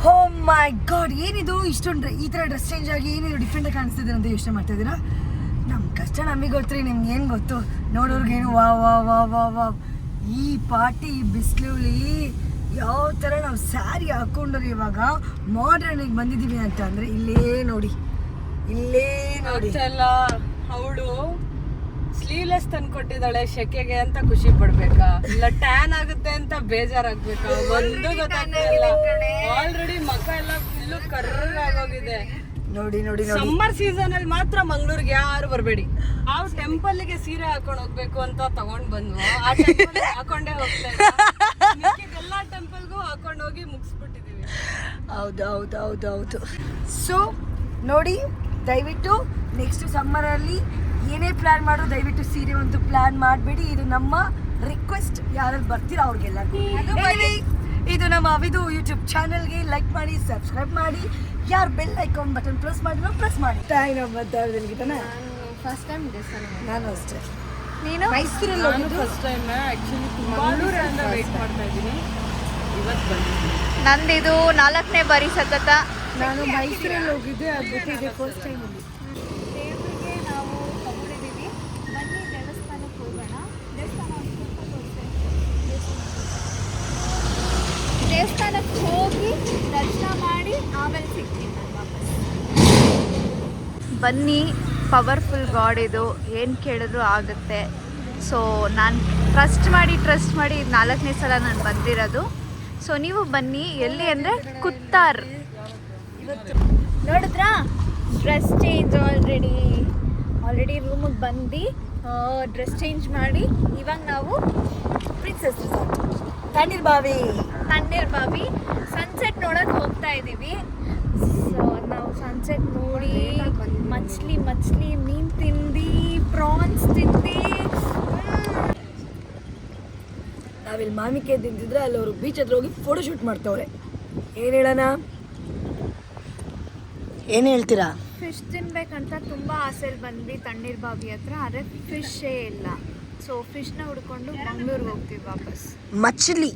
ಓ ಮೈ god, ಏನಿದು ಇಷ್ಟೊಂದು ಈ ಥರ ಡ್ರೆಸ್ ಚೇಂಜ್ ಆಗಿ ಏನಿದು ಡಿಫ್ರೆಂಟಾಗಿ ಕಾಣಿಸ್ತಿದ್ದೀರ ಅಂತ ಯೋಚನೆ ಮಾಡ್ತಾ ಇದ್ದೀರಾ? ನಮ್ಮ ಕಷ್ಟ ನಮಗೆ ಗೊತ್ತ್ರಿ, ನಿಮ್ಗೆ ಏನು ಗೊತ್ತು? ನೋಡೋರ್ಗೇನು ವಾ ವಾ ವಾ ವಾ ವಾ. ಈ ಪಾರ್ಟಿ ಬಿಸಿಲುಳಿ ಯಾವ ಥರ ನಾವು ಸ್ಯಾರಿ ಹಾಕ್ಕೊಂಡ್ರೆ ಇವಾಗ ಮಾಡ್ರನ್ನಿಗೆ ಬಂದಿದ್ದೀವಿ ಅಂತ ಅಂದರೆ ಇಲ್ಲೇ ನೋಡಿ, ಇಲ್ಲೇ ನೋಡಿ. ಅವಳು ಸ್ಲೀವ್ಲೆಸ್ ತಂದು ಕೊಟ್ಟಿದ್ದಾಳೆ ಶೆಕೆಗೆ ಅಂತ ಖುಷಿ ಪಡ್ಬೇಕಾ, ಇಲ್ಲ ಟ್ಯಾನ್ ಆಗುತ್ತೆ ಅಂತ ಬೇಜಾರಾಗ್ಬೇಕಾ? ಒಂದು ಗೊತ್ತಾಗ್ತಿಲ್ಲ. ಆಲ್ರೆಡಿ ಮಖ ಎಲ್ಲ ಫುಲ್ಲು ಕರ್ರಾಗೋಗಿದೆ. ನೋಡಿ ನೋಡಿ ನೋಡಿ, ಸಮ್ಮರ್ ಸೀಸನ್ ಅಲ್ಲಿ ಮಾತ್ರ ಮಂಗ್ಳೂರ್ಗೆ ಯಾರು ಬರಬೇಡಿ. ನಾವು ಟೆಂಪಲ್ ಗೆ ಸೀರೆ ಹಾಕೊಂಡು ಹೋಗ್ಬೇಕು ಅಂತ ತಗೊಂಡ್ ಬಂದ್ವು, ಆ ಟೆಂಪಲ್ ಹಾಕೊಂಡೇ ಹೋಗ್ತಾ ಎಲ್ಲ ಟೆಂಪಲ್ಗೂ ಹಾಕೊಂಡು ಹೋಗಿ ಮುಗಿಸ್ಬಿಟ್ಟಿದೀವಿ. ಹೌದು ಹೌದು ಹೌದು ಹೌದು. ಸೊ ನೋಡಿ, ದಯವಿಟ್ಟು ನೆಕ್ಸ್ಟ್ ಸಮ್ಮರಲ್ಲಿ ಏನೇ ಪ್ಲಾನ್ ಮಾಡೋ ದಯವಿಟ್ಟು ಸೀರೆ ಒಂದು ಪ್ಲಾನ್ ಮಾಡಬೇಡಿ. ಇದು ನಮ್ಮ ರಿಕ್ವೆಸ್ಟ್, ಯಾರು ಬರ್ತೀರಾ ಅವ್ರಿಗೆಲ್ಲ. ಇದು ನಮ್ಮ ಅವಿದು ಯೂಟ್ಯೂಬ್ ಚಾನಲ್ಗೆ ಲೈಕ್ ಮಾಡಿ, ಸಬ್ಸ್ಕ್ರೈಬ್ ಮಾಡಿ, ಯಾರು ಬೆಲ್ ಐಕಾನ್ ಬಟನ್ ಪ್ರೆಸ್ ಮಾಡಿದ್ರು ಪ್ರೆಸ್ ಮಾಡಿ. ಫಸ್ಟ್ ಟೈಮ್ ನಾನು ಅಷ್ಟೇ. ನೀನು ಮೈಸೂರಲ್ಲಿ ಫಸ್ಟ್ ಟೈಮ್ ಆಕ್ಚುಲಿ ಮಂಗಳೂರಿಂದ ವೇಟ್ ಮಾಡ್ತಾ ಇದ್ದೀನಿ. ಇವತ್ತು ಬಂದಿದ್ದೀನಿ. ನಂದಿದು 4ನೇ ಬಾರಿ ಸತತ. ನಾನು ಮೈಸೂರಲ್ಲಿ ಹೋಗಿದ್ದೆ, ಅದು ಬಿಟ್ಟು ಇದೆ ಫಸ್ಟ್ ಟೈಮ್ ಅಲ್ಲಿ. ದೇವರಿಗೆ ನಾವು ತಗೊಂಡಿದ್ದೀವಿ, ಬನ್ನಿ ದೇವಸ್ಥಾನಕ್ಕೆ ಹೋಗೋಣ. ದೇವಸ್ಥಾನಕ್ಕೆ ಹೋಗಿ ದರ್ಶನ ಮಾಡಿ ಆಮೇಲೆ ಸಿಗ್ತೀನಿ ನಾನು ವಾಪಸ್. ಬನ್ನಿ, ಪವರ್ಫುಲ್ ಗಾಡ್ ಇದು, ಏನು ಕೇಳಿದ್ರು ಆಗುತ್ತೆ. ಸೊ ನಾನು ಟ್ರಸ್ಟ್ ಮಾಡಿ 4ನೇ ಸಲ ನಾನು ಬಂದಿರೋದು. ಸೊ ನೀವು ಬನ್ನಿ. ಎಲ್ಲಿ ಅಂದರೆ ಕುತ್ತಾರ್. ನೋಡಿದ್ರಾ ಡ್ರೆಸ್ ಚೇಂಜ್ ಆಲ್ರೆಡಿ ರೂಮಿಗೆ ಬಂದು ಡ್ರೆಸ್ ಚೇಂಜ್ ಮಾಡಿ ಇವಾಗ ನಾವು ಪ್ರಿನ್ಸೆಸ್ ರಿಸಾರ್ಟ್ ತಣ್ಣೀರ್ ಬಾವಿ ಸನ್ಸೆಟ್ ನೋಡೋಕೆ ಹೋಗ್ತಾ ಇದ್ದೀವಿ. ಸೊ ನಾವು ಸನ್ಸೆಟ್ ನೋಡಿ ಮಚ್ಲಿ ಮೀನು ತಿಂದು ಪ್ರಾನ್ಸ್ ತಿಂದು ನಾವಿಲ್ಲಿ ಮಾವಿನಕಾಯಿ ತಿಂತಿದ್ರೆ ಅಲ್ಲಿ ಅವರು ಬೀಚ್ ಹತ್ರ ಹೋಗಿ ಫೋಟೋ ಶೂಟ್ ಮಾಡ್ತವ್ರೆ. ಏನು ಹೇಳೋಣ, ಏನು ಹೇಳ್ತೀರಾ? ಫಿಶ್ ತಿನ್ಬೇಕಂತ ತುಂಬ ಆಸೆಲಿ ಬಂದ್ವಿ ತಣ್ಣೀರ್ ಬಾವಿ ಹತ್ರ, ಆದರೆ ಫಿಶ್ಶೇ ಇಲ್ಲ. ಸೊ ಫಿಶ್ನ ಹುಡ್ಕೊಂಡು ಮಂಗ್ಳೂರ್ಗೆ ಹೋಗ್ತೀವಿ ವಾಪಸ್. ಮಚ್ಲಿ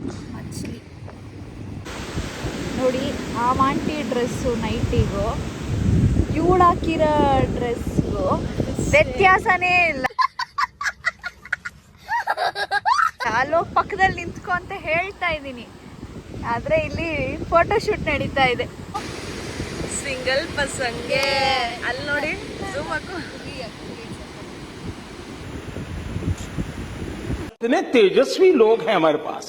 ನೋಡಿ, ಆ ಆಂಟಿ ಡ್ರೆಸ್ಸು ನೈಟಿಗೂ ಇವಳು ಹಾಕಿರೋ ಡ್ರೆಸ್ಗೂ ವ್ಯತ್ಯಾಸನೇ ಇಲ್ಲ. ಅಲ್ಲೋ ಪಕ್ಕದಲ್ಲಿ ನಿಂತ್ಕೊ ಅಂತ ಹೇಳ್ತಾ ಇದ್ದೀನಿ, ಆದರೆ ಇಲ್ಲಿ ಫೋಟೋ ಶೂಟ್ ನಡೀತಾ ಇದೆ. ಸಿಂಗಲ್ ಪರ್ಸನ್ಗೆ ಅಲ್ಲಿ ನೋಡಿ, ಝೂಮ್ ಹಾಕು. इतने तेजस्वी लोग हैं हमारे पास.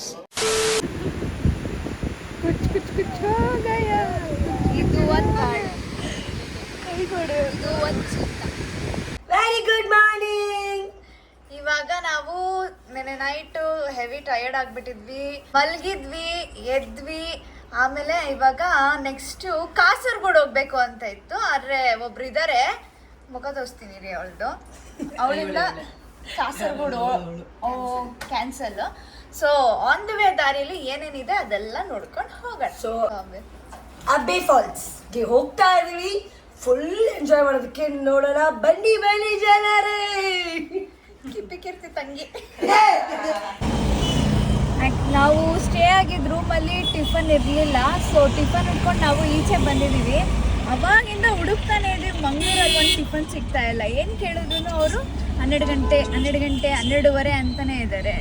ಕುಚ್ ಹೋ ಗಯಾ. ಇದು ಒಂದು ವೆರಿ ಗುಡ್ ಮಾರ್ನಿಂಗ್. ಇವಾಗ ನಾವು ನೆನ್ನೆ ನೈಟು ಹೆವಿ ಟಯರ್ಡ್ ಆಗಿಬಿಟ್ಟಿದ್ವಿ, ಮಲಗಿದ್ವಿ, ಎದ್ವಿ. ಆಮೇಲೆ ಇವಾಗ ನೆಕ್ಸ್ಟು ಕಾಸರಗೋಡು ಹೋಗ್ಬೇಕು ಅಂತ ಇತ್ತು, ಆದರೆ ಒಬ್ರು ಇದ್ದಾರೆ, ಮುಖ ತೋರಿಸ್ತೀನಿ ರೀ ಅವಳದು. ಅವಳಿಂದ Kasaragod cancel. So on the way ದಾರಿಯಲ್ಲಿ ಏನೇನಿದೆ ಅದೆಲ್ಲ ನೋಡ್ಕೊಂಡು ಹೋಗೋಣ. ಸೊ ಅಬ್ಬೆ ಫಾಲ್ಸ್ಗೆ ಹೋಗ್ತಾ ಇದೀವಿ, ಫುಲ್ ಎಂಜಾಯ್ ಮಾಡೋದಕ್ಕೆ. ನೋಡೋಣ ಬನ್ನಿ ಜನರೇ. ಕಿರ್ತಿ ತಂಗಿ. ನಾವು ಸ್ಟೇ ಆಗಿದ್ದ ರೂಮಲ್ಲಿ ಟಿಫನ್ ಇರಲಿಲ್ಲ. ಸೊ ಟಿಫನ್ ಉಟ್ಕೊಂಡು ನಾವು ಈಚೆ ಬಂದಿದ್ದೀವಿ. ಅವಾಗಿಂದ ಹುಡುಕ್ತಾನೆ ಇದ್ದೀವಿ, ಮಂಗಳೂರಲ್ಲಿ ಒಂದು ಟಿಫನ್ ಸಿಗ್ತಾ ಇಲ್ಲ. ಏನು ಕೇಳಿದ್ರು ಅವರು 12 ಗಂಟೆ 12:30 ಅಂತಲೇ ಇದ್ದಾರೆ.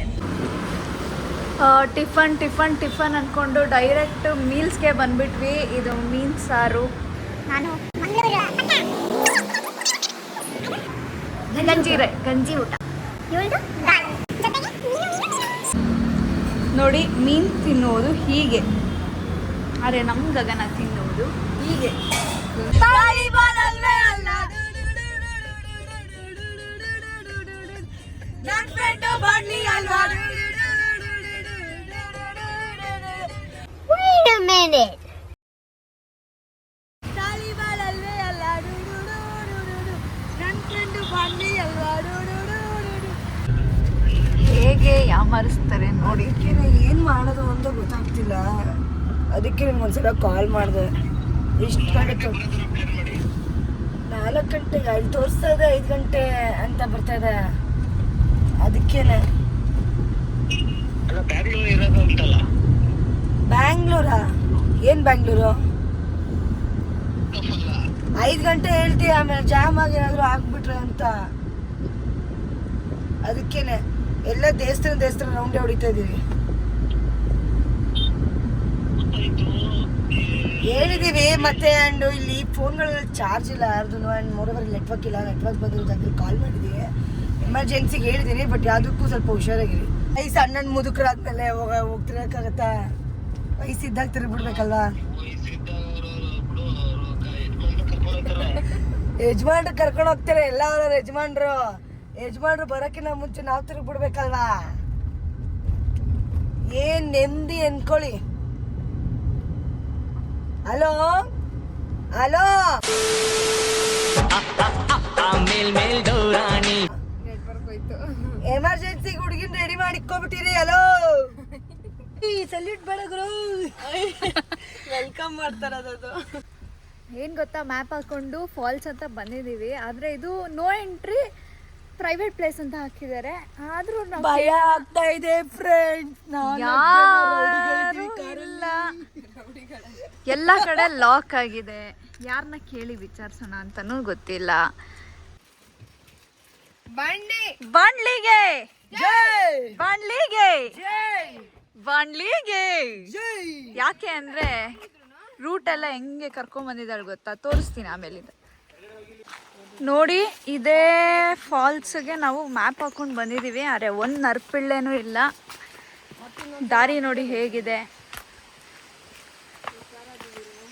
ಟಿಫನ್ ಅಂದ್ಕೊಂಡು ಡೈರೆಕ್ಟ್ ಮೀಲ್ಸ್ಗೆ ಬಂದ್ಬಿಟ್ವಿ. ಇದು ಮೀನು ಸಾರು, ನಾನು ಗಂಜಿ ಊಟ. ನೋಡಿ, ಮೀನು ತಿನ್ನೋದು ಹೀಗೆ, ಆದರೆ ನಮ್ಮ ಗಗನ ತಿನ್ನೋದು ಹೀಗೆ. Wait a minute. ಹೇಗೆ ಯಾಮಾರಿಸ್ತಾರೆ ನೋಡಿ. ಏನು ಮಾಡೋದು ಅಂತ ಗೊತ್ತಾಗ್ತಿಲ್ಲ, ಅದಕ್ಕೆ ನಿಮ್ಗೊಂದ್ಸಲ ಕಾಲ್ ಮಾಡಿದೆ. ಎಷ್ಟು ಗಂಟೆ? 4 ಗಂಟೆಗೆ ಅಲ್ಲಿ ತೋರಿಸ್ತಾ ಇದೆ 5 ಗಂಟೆ ಅಂತ ಬರ್ತಾ ಇದೆ. ಅದಕ್ಕೇನೆ ಬ್ಯಾಂಗ್ಳೂರಾ? ಏನ್ ಬ್ಯಾಂಗ್ಳೂರು 5 ಗಂಟೆ ಹೇಳ್ತೀಯ, ಆಮೇಲೆ ಜಾಮ್ ಆಗಿ ಏನಾದ್ರು ಆಗ್ಬಿಟ್ರೆ ಅಂತ. ಅದಕ್ಕೇನೆ ಎಲ್ಲ ದೇವಸ್ಥಾನ ರೌಂಡೇ ಹೊಡಿತಾ ಇದೀವಿ. ಹೇಳಿದೀವಿ ಮತ್ತೆ. ಅಂಡ್ ಇಲ್ಲಿ ಫೋನ್ಗಳಲ್ಲಿ ಚಾರ್ಜ್ ಇಲ್ಲ ಯಾರ್ದು, ಅಂಡ್ ಮೋರೋವರ್ ನೆಟ್ವರ್ಕ್ ಇಲ್ಲ. ನೆಟ್ವರ್ಕ್ ಬಂದಿರೋದಾಗಿ ಕಾಲ್ ಮಾಡಿದೀವಿ, ಎಮರ್ಜೆನ್ಸಿಗೆ ಹೇಳಿದೀನಿ. ಬಟ್ ಯಾವುದಕ್ಕೂ ಸ್ವಲ್ಪ ಹುಷಾರಾಗಿರಿ. ಅಣ್ಣನ ಮುದುಕರಾದ್ಮೇಲೆ ಹೋಗ್ತಿರಕ್ಕಾಗತ್ತಾ? ವಯಸ್ಸಿದ್ದಾಗ ತಿರುಗ್ಬಿಡ್ಬೇಕಲ್ವಾ? ಯಜಮಾನ್ರು ಕರ್ಕೊಂಡು ಹೋಗ್ತಾರೆ ಎಲ್ಲ. ಅವ್ರ ಯಜಮಾನ್ರು ಬರೋಕ್ಕಿಂತ ಮುಂಚೆ ನಾವು ತಿರುಗ್ಬಿಡ್ಬೇಕಲ್ವಾ? ಏನ್ ನೆಮ್ಮದಿ ಅನ್ಕೊಳ್ಳಿ. ಹಲೋ ಎಮರ್ಜೆನ್ಸಿ ಹುಡುಗಿನ ರೆಡಿ ಮಾಡಿ ಇಕ್ಕೋಬಿಟ್ಟಿರಿ. ಹಲೋ ಸಲ್ಯೂಟ್ ಬೇಡಗ್ರು. ವೆಲ್ಕಮ್ ಮಾಡ್ತಾರದು. ಏನ್ ಗೊತ್ತಾ, ಮ್ಯಾಪ್ ಹಾಕೊಂಡು ಫಾಲ್ಸ್ ಅಂತ ಬಂದಿದೀವಿ. ಆದ್ರೆ ಇದು ನೋ ಎಂಟ್ರಿ ಪ್ರೈವೇಟ್ ಪ್ಲೇಸ್ ಅಂತ ಹಾಕಿದ್ದಾರೆ. ಆದ್ರೂ ಭಯ ಆಗ್ತಾ ಇದೆ ಫ್ರೆಂಡ್ಸ್. ಎಲ್ಲ ಕಡೆ ಲಾಕ್ ಆಗಿದೆ. ಯಾರನ್ನ ಕೇಳಿ ವಿಚಾರಿಸೋಣ ಅಂತಾನೂ ಗೊತ್ತಿಲ್ಲ. ಬಾಣ್ಲಿಗೆ ಯಾಕೆ ಅಂದ್ರೆ ರೂಟ್ ಎಲ್ಲ ಹೆಂಗೆ ಕರ್ಕೊಂಡ್ ಬಂದಿದ್ದಾಳೆ ಗೊತ್ತಾ? ತೋರಿಸ್ತೀನಿ ಆಮೇಲಿಂದ. ನೋಡಿ, ಇದೇ ಫಾಲ್ಸ್ಗೆ ನಾವು ಮ್ಯಾಪ್ ಹಾಕೊಂಡು ಬಂದಿದ್ದೀವಿ. ಆದರೆ ಒಂದು ನರ್ಪಿಳ್ಳೆನೂ ಇಲ್ಲ. ದಾರಿ ನೋಡಿ ಹೇಗಿದೆ,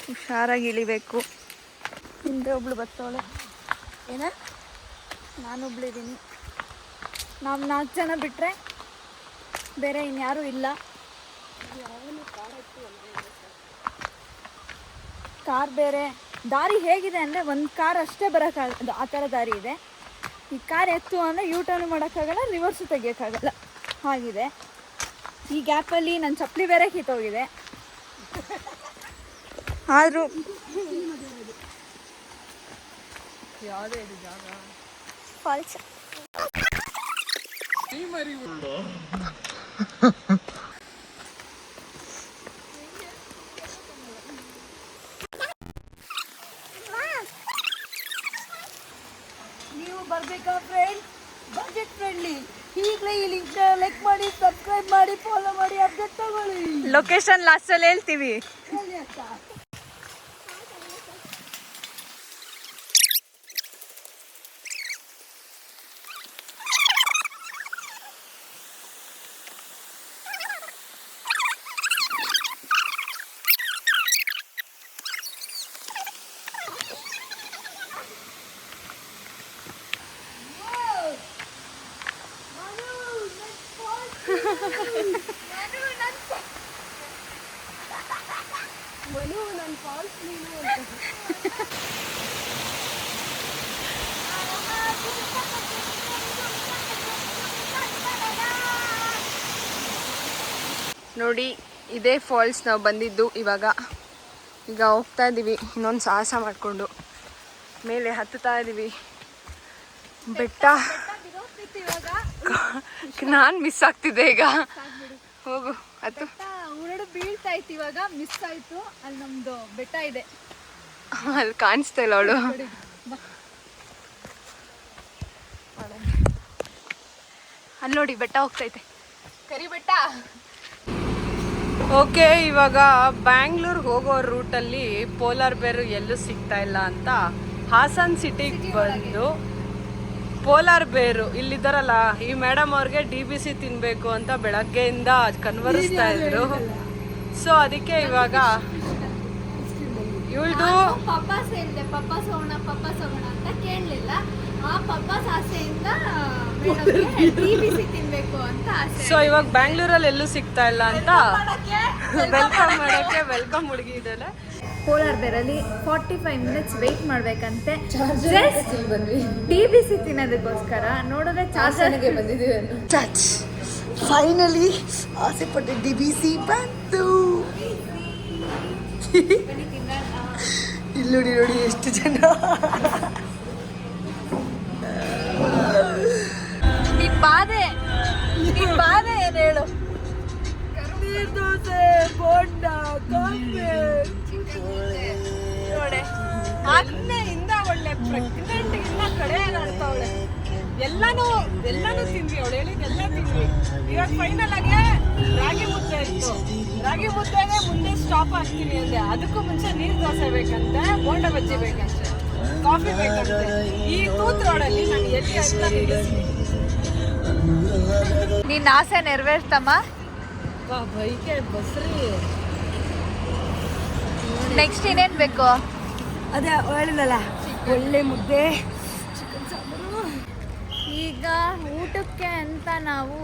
ಹುಷಾರಾಗಿ ಇಳಿಬೇಕು. ಹಿಂದೆ ಒಬ್ಳು ಬರ್ತವಳೆ. ಏನ ನಾನೊಬ್ಳಿದ್ದೀನಿ. ನಾವು 4 ಜನ ಬಿಟ್ಟರೆ ಬೇರೆ ಇನ್ಯಾರೂ ಇಲ್ಲ. ಕಾರ್ ಬೇರೆ. ದಾರಿ ಹೇಗಿದೆ ಅಂದರೆ ಒಂದು ಕಾರ್ ಅಷ್ಟೇ ಬರೋಕ್ಕಾಗಲ್ಲ, ಆ ಥರ ದಾರಿ ಇದೆ. ಈ ಕಾರ್ ಎತ್ತು ಅಂದರೆ ಯೂ ಟರ್ನ್ ಮಾಡೋಕ್ಕಾಗಲ್ಲ, ರಿವರ್ಸು ತೆಗಿಯೋಕ್ಕಾಗಲ್ಲ, ಹಾಗಿದೆ. ಈ ಗ್ಯಾಪಲ್ಲಿ ನನ್ನ ಚಪ್ಪಲಿ ಬೇರೆ ಕಿತ್ತೋಗಿದೆ. ಆದರೂ ಯಾವುದೇ ಇದು ಜಾಗ ಫಾಲ್ಸ್. ನೀವು ಬರ್ಬೇಕಾ ಫ್ರೆಂಡ್ಸ್? Budget friendly. ಈಗಲೇ ಈ ಲಿಂಕ್ ಲೈಕ್ ಮಾಡಿ, ಸಬ್ಸ್ಕ್ರೈಬ್ ಮಾಡಿ, ಫಾಲೋ ಮಾಡಿ, ಅಪ್ಡೇಟ್ ತಗೊಳ್ಳಿ. ಲೊಕೇಶನ್ ಲಾಸ್ಟಲ್ಲಿ ಹೇಳ್ತೀವಿ. ನೋಡಿ, ಇದೇ ಫಾಲ್ಸ್ ನಾವು ಬಂದಿದ್ದು. ಈಗ ಹೋಗ್ತಾ ಇದ್ದೀವಿ. ಇನ್ನೊಂದು ಸಾಹಸ ಮಾಡಿಕೊಂಡು ಮೇಲೆ ಹತ್ತುತ್ತಾ ಇದ್ದೀವಿ. ಬೆಟ್ಟ ನಾನು ಮಿಸ್ ಆಗ್ತಿದ್ದೆ. ಈಗ ಹೋಗು ಹತ್ತು. ಉರುಳು ಬೀಳ್ತಾ ಇತ್ತು, ಇವಾಗ ಮಿಸ್ ಆಯ್ತು. ಅಲ್ಲಿ ನಮ್ದು ಬೆಟ್ಟ ಇದೆ, ಅಲ್ಲಿ ಕಾಣಿಸ್ತಾ ಇಲ್ಲ ಅವಳು. ಅಲ್ಲಿ ನೋಡಿ ಬೆಟ್ಟ ಹೋಗ್ತೈತೆ, ಕರಿ ಬೆಟ್ಟ. ಓಕೆ, ಇವಾಗ ಬ್ಯಾಂಗ್ಳೂರ್ಗೆ ಹೋಗೋ ರೂಟಲ್ಲಿ ಪೋಲಾರ್ ಬೇರು ಎಲ್ಲೂ ಸಿಗ್ತಾ ಇಲ್ಲ ಅಂತ ಹಾಸನ್ ಸಿಟಿಗೆ ಬಂದು ಪೋಲಾರ್ ಬೇರು ಇಲ್ಲಿದ್ದಾರಲ್ಲ ಈ ಮೇಡಮ್ ಅವ್ರಿಗೆ DBC ತಿನ್ಬೇಕು ಅಂತ ಬೆಳಗ್ಗೆಯಿಂದ ಕನ್ವರ್ಸ್ತಾ ಇದ್ರು. ಸೊ ಅದಕ್ಕೆ ಇವಾಗ ಇವಳ್ದು ಪಪ್ಪಾಸ್ ಹೇಳಿದೆ, ಪಪ್ಪಾಸ್ ಹೋಗೋಣ ಅಂತ ಕೇಳಲಿಲ್ಲ. ಆ ಪಪ್ಪಾಸ್ ಆಸೆಯಿಂದ DBC ತಿನ್ಬೇಕು ಅಂತ ಆಸೆ. ಸೊ ಇವಾಗ ಬ್ಯಾಂಗ್ಳೂರಲ್ಲಿ ಎಲ್ಲೂ ಸಿಗ್ತಾ ಇಲ್ಲ ಅಂತ ವೆಲ್ಕಮ್ ಮಾಡಕ್ಕೆ ವೆಲ್ಕಮ್ ಹುಡುಗಿ ಇದ್ದಾಳೆ. ಪೋಲಾರ್ ಬೇರಲ್ಲಿ 45 ಮಿನಿಟ್ಸ್ ವೆಯ್ಟ್ ಮಾಡ್ಬೇಕಂತೆ DBC ತಿನ್ನೋದಕ್ಕೋಸ್ಕರ. ನೋಡಿದ್ರೆ ಚಾರ್ಜರ್ಗೆ ಬಂದಿದ್ದೀವಿ. ಫೈನಲಿ ಆಸೆ ಪಟ್ಟೆ DBC ಬಂತು. ಇಲ್ಲಿ ನೋಡಿ ಎಷ್ಟು ಜನ. ನಿನ್ ಬಾಧೆ ಏನ್ ಹೇಳು? ನೀರ್ ದೋಸೆ, ಬೋಂಡ, ಕಾಫಿ. ನೋಡೆ ಆಗ್ನೆಯಿಂದ ಒಳ್ಳೆ ಪ್ರೆಗ್ನೆಂಟ್ ಇಲ್ಲ ಕಡೆ ಆಡ್ತಾವಳೆ. ಎಲ್ಲಾನು ತಿಂದ್ವಿ, ಅವಳು ಹೇಳಿದ್ದೆಲ್ಲ ತಿಂದ್ವಿ. ಇವಾಗ ಫೈನಲ್ ಆಗಿ ರಾಗಿ ಮುದ್ದೆ ಇತ್ತು. ರಾಗಿ ಮುದ್ದೆಗೆ ಮುಂದೆ ಸ್ಟಾಪ್ ಆಗ್ತೀನಿ ಅಂದೆ. ಅದಕ್ಕೂ ಮುಂಚೆ ನೀರ್ ದೋಸೆ ಬೇಕಂತೆ, ಬೋಂಡ ಬಜ್ಜಿ ಬೇಕಂತೆ, ಕಾಫಿ ಬೇಕಂತೆ. ಈ ತೂತ್ ರೋಡಲ್ಲಿ ನಾನು ಎಲ್ಲಿ ಅಂತ ನಿಲ್ಲಿಸ್ತೀನಿ. ನಿನ್ನ ಆಸೆ ನೆರವೇರ್ತಮ್ಮ. ಬೈಕೆ ಬಸ್ರಿ. ನೆಕ್ಸ್ಟ್ ಇನ್ನೇನು ಬೇಕು? ಅದೇ ಹೇಳಿದ್ನಲ್ಲ, ಒಳ್ಳೆ ಮುದ್ದೆ, ಚಿಕನ್ ಸಾಂಬಾರು. ಈಗ ಊಟಕ್ಕೆ ಅಂತ ನಾವು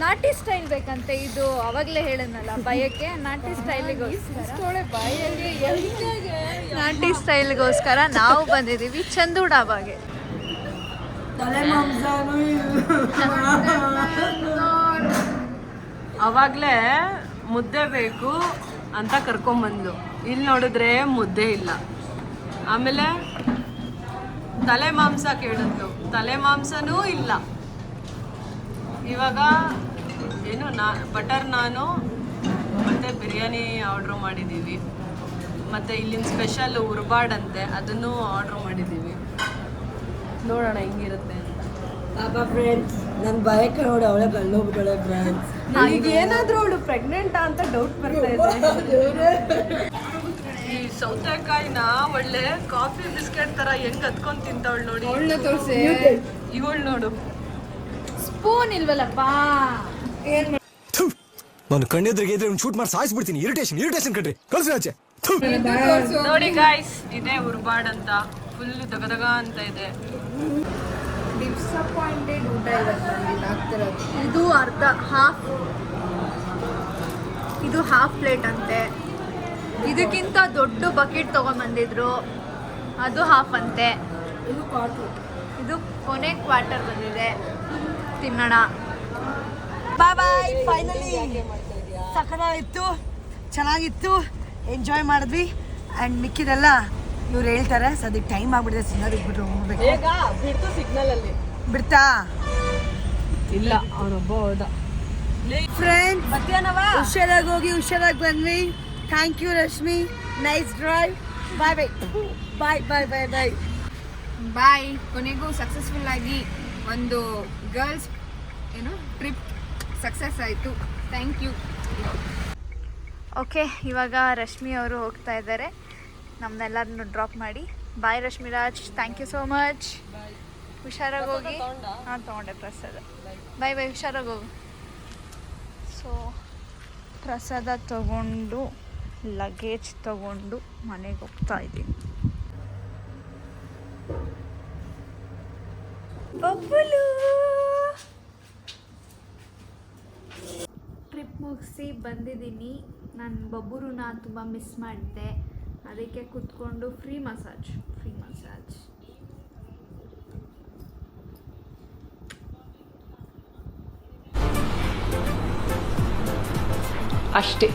ನಾಟಿ ಸ್ಟೈಲ್ ಬೇಕಂತೆ. ಇದು ಅವಾಗಲೇ ಹೇಳಿದ್ನಲ್ಲ ಬಯಕೆ, ನಾಟಿ ಸ್ಟೈಲಿಗೋಸ್ಕರ ನಾಟಿ ಸ್ಟೈಲ್ಗೋಸ್ಕರ ನಾವು ಬಂದಿದ್ದೀವಿ ಚಂದು ಡಾಬಾಗೆ. ತಲೆ ಮಾಂಸನೂ ಅವಾಗಲೇ ಮುದ್ದೆ ಬೇಕು ಅಂತ ಕರ್ಕೊಂಬಂದ್ಲು. ಇಲ್ಲಿ ನೋಡಿದ್ರೆ ಮುದ್ದೆ ಇಲ್ಲ. ಆಮೇಲೆ ತಲೆ ಮಾಂಸ ಕೇಳಿದ್ಲು, ತಲೆ ಮಾಂಸನೂ ಇಲ್ಲ. ಇವಾಗ ಏನು ಬಟರ್ ನಾನು ಮತ್ತು ಬಿರಿಯಾನಿ ಆರ್ಡ್ರ್ ಮಾಡಿದ್ದೀವಿ. ಮತ್ತು ಇಲ್ಲಿನ ಸ್ಪೆಷಲ್ ಉರ್ಬಾಡ್ ಅಂತೆ, ಅದನ್ನು ಆರ್ಡ್ರ್ ಮಾಡಿದ್ದೀವಿ. ನೋಡೋಣ ಹೆಂಗಿರುತ್ತೆ ಅಂತ. ಫ್ರೆಂಡ್ಸ್, ನನ್ನ ಬಯಕ ನೋಡಿ ಅವಳೆ ಕಲ್ಲೋಗ್ಬಿಟ್ಟಳೆ ಫ್ರೆಂಡ್ಸ್. ನನಗೆ ಏನಾದರೂ ಅವಳು ಪ್ರೆಗ್ನೆಂಟ್ ಅಂತ ಡೌಟ್ ಬರ್ತಾ ಇದೆ. ಈ ಸೌತೆಕಾಯಿನ ಒಳ್ಳೆ ಕಾಫಿ ಬಿಸ್ಕೆಟ್ ತರ ಹೆಂಗ್ ಹತ್ಕೊಂಡ್ ತಿಂತಾವಳು ನೋಡಿ. ಇವಳು ನೋಡು, ಸ್ಪೂನ್ ಇಲ್ವಲ್ಲಪ್ಪ. ನಾನು ಕಣ್ಣೆದ್ರಿಗೆ ಇದ್ರೆ ಶೂಟ್ ಮಾಡಿ ಸಾಯಿಸ್ಬಿಡ್ತೀನಿ. ಇರಿಟೇಷನ್ ಕಣ್ರಿ, ಕಳ್ಸಿ ಆಚೆ. ನೋಡಿ ಗಾಯ್ಸ್, ಇದೇ ಉರ್ಬಾಡ್ ಅಂತ. ಫುಲ್ ದಗದಗ ಅಂತ ಇದೆ. ಡಿಸಪಾಯಿಂಟೆಡ್ ಊಟ ಇವತ್ತು. ಇದು ಅರ್ಧ ಇದು ಹಾಫ್ ಪ್ಲೇಟ್ ಅಂತೆ. ಇದಕ್ಕಿಂತ ದೊಡ್ಡ ಬಕೆಟ್ ತೊಗೊಂಡ್ಬಂದಿದ್ರು, ಅದು ಹಾಫ್ ಅಂತೆ. ಇದು ಕೊನೆ ಕ್ವಾರ್ಟರ್ ಬಂದಿದೆ. ತಿನ್ನೋಣ. ಬಾಯ್. ಫೈನಲಿ ಸಖತ್ತಾಗಿತ್ತು, ಚೆನ್ನಾಗಿತ್ತು, ಎಂಜಾಯ್ ಮಾಡಿದ್ವಿ. ಆ್ಯಂಡ್ ಮಿಕ್ಕಿದೆಲ್ಲ ಇವ್ರು ಹೇಳ್ತಾರೆ. ಸದ್ಯಕ್ಕೆ ಟೈಮ್ ಆಗ್ಬಿಟ್ಟಿದೆ, ಸಿಗ್ನಲ್ ಇಟ್ಬಿಟ್ರು ಹೋಗ್ಬೇಕು. ಈಗ ಬಿಡ್ತು ಸಿಗ್ನಲ್ ಅಲ್ಲಿ. ಬಿಡ್ತಾ ಇಲ್ಲ, ಅವನೊಬ್ಬ ಹೋದ. ಫ್ರೆಂಡ್ಸ್, ಹುಷಾರಾಗಿ ಹೋಗಿ ಹುಷಾರಾಗಿ ಬಂದ್ವಿ. Thank you Rashmi, nice drive. Bye. ಕೊನೆಗೂ ಸಕ್ಸಸ್ಫುಲ್ ಆಗಿ ಒಂದು ಗರ್ಲ್ಸ್ ಟ್ರಿಪ್ ಸಕ್ಸಸ್ ಆಯಿತು. Thank you. ಓಕೆ, ಇವಾಗ ರಶ್ಮಿ ಅವರು ಹೋಗ್ತಾ ಇದ್ದಾರೆ ನಮ್ಮನ್ನೆಲ್ಲರನ್ನು ಡ್ರಾಪ್ ಮಾಡಿ. Bye Rashmiraj, thank you so much. ಹುಷಾರಾಗಿ ಹೋಗಿ. ಹಾಂ, ತೊಗೊಂಡೆ ಪ್ರಸಾದ. ಬಾಯ್, ಹುಷಾರಾಗಿ ಹೋಗು. ಸೊ ಪ್ರಸಾದ ತಗೊಂಡು ಲಗೇಜ್ ತಗೊಂಡು ಮನೆಗೆ ಹೋಗ್ತಾ ಇದ್ದೀನಿ. ಬಬ್ಬುಲು ಟ್ರಿಪ್ ಮುಗಿಸಿ ಬಂದಿದ್ದೀನಿ. ನಾನು ಬಬ್ಬುರುನ ತುಂಬ ಮಿಸ್ ಮಾಡಿದ್ದೆ. ಅದಕ್ಕೆ ಕೂತ್ಕೊಂಡು ಫ್ರೀ ಮಸಾಜ್ ಅಷ್ಟೇ.